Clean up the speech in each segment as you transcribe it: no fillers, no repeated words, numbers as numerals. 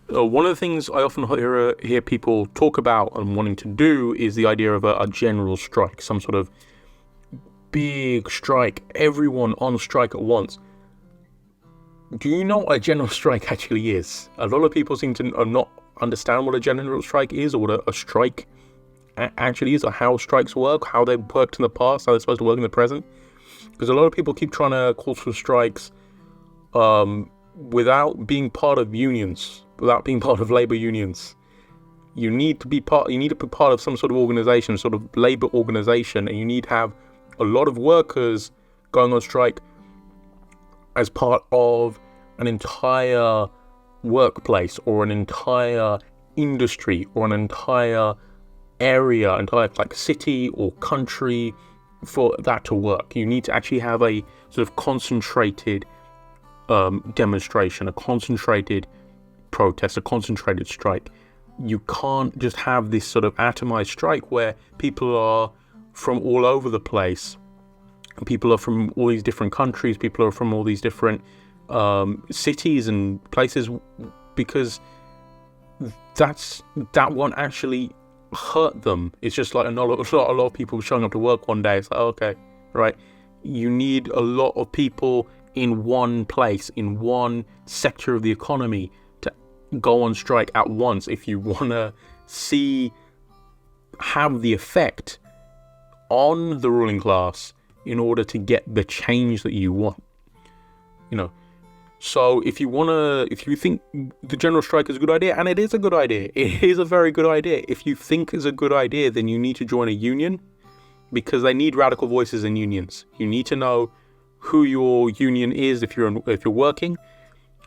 One of the things I often hear people talk about and wanting to do is the idea of a general strike, some sort of big strike, everyone on strike at once. Do you know what a general strike actually is? A lot of people seem to not understand what a general strike is, or what a strike actually is, or how strikes work, how they've worked in the past, how they're supposed to work in the present. Because a lot of people keep trying to call for strikes without being part of unions, without being part of labor unions. You need to be part of some sort of organization, sort of labor organization, and you need to have a lot of workers going on strike as part of an entire workplace or an entire industry or an entire area, entire like city or country for that to work. You need to actually have a sort of concentrated demonstration, a concentrated protest, a concentrated strike. You can't just have this sort of atomized strike where people are from all over the place. People are from all these different countries. People are from all these different cities and places, because that won't actually hurt them. It's just like a lot of people showing up to work one day. It's like, okay, right. You need a lot of people in one place, in one sector of the economy, to go on strike at once if you want to have the effect on the ruling class in order to get the change that you want. So if you think the general strike is a good idea, and it is a good idea, it is a very good idea. If you think it's a good idea, then you need to join a union, because they need radical voices in unions. You need to know who your union is if you're working.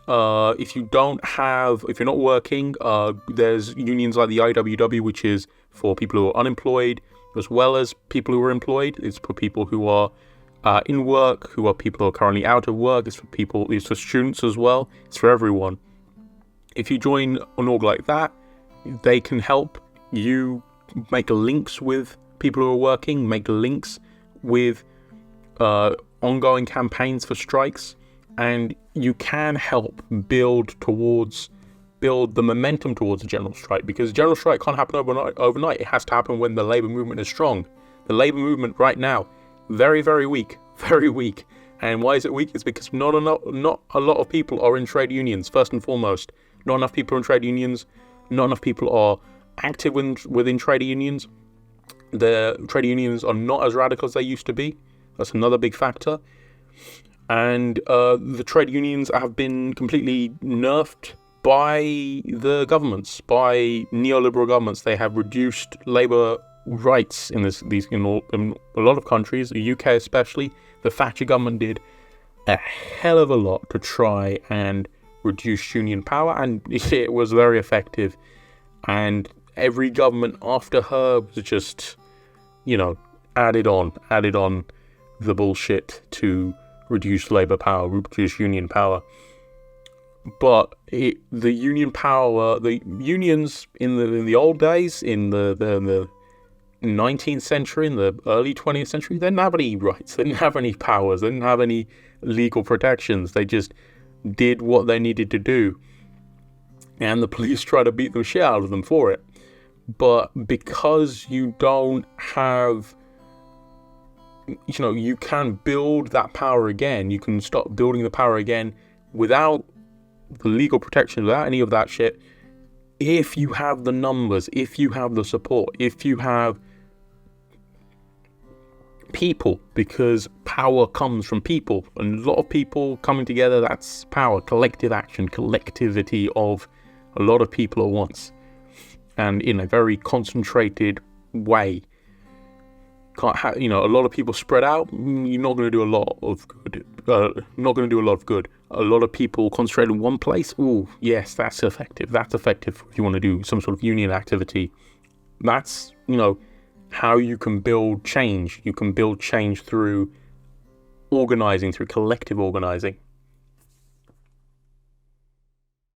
If you're not working, there's unions like the IWW, which is for people who are unemployed, as well as people who are employed. It's for people who are in work, people who are currently out of work. It's for students as well. It's for everyone. If you join an org like that, they can help you make links with people who are working, make links with ongoing campaigns for strikes, and you can help build the momentum towards a general strike, because general strike can't happen overnight. It has to happen when the labor movement is strong. The labor movement right now, very, very weak, very weak. And why is it weak? It's because not a lot of people are in trade unions, first and foremost. Not enough people are in trade unions. Not enough people are active within trade unions. The trade unions are not as radical as they used to be. That's another big factor. And the trade unions have been completely nerfed by the governments, by neoliberal governments. They have reduced labor rights in a lot of countries, the UK especially. The Thatcher government did a hell of a lot to try and reduce union power, and it was very effective. And every government after her was just, added on the bullshit to reduce labor power, reduce union power. But the unions in the old days, in the 19th century, in the early 20th century, they didn't have any rights, they didn't have any powers, they didn't have any legal protections. They just did what they needed to do, and the police tried to beat the shit out of them for it. But because you don't have, you can build that power again. You can start building the power again without the legal protection, without any of that shit. If you have the numbers, if you have the support, if you have people, because power comes from people, and a lot of people coming together, that's power. Collective action, collectivity of a lot of people at once, and in a very concentrated way. Can't have, a lot of people spread out. You're not going to do a lot of good. A lot of people concentrated in one place. Oh, yes, that's effective. That's effective if you want to do some sort of union activity. That's, how you can build change. You can build change through organizing, through collective organizing.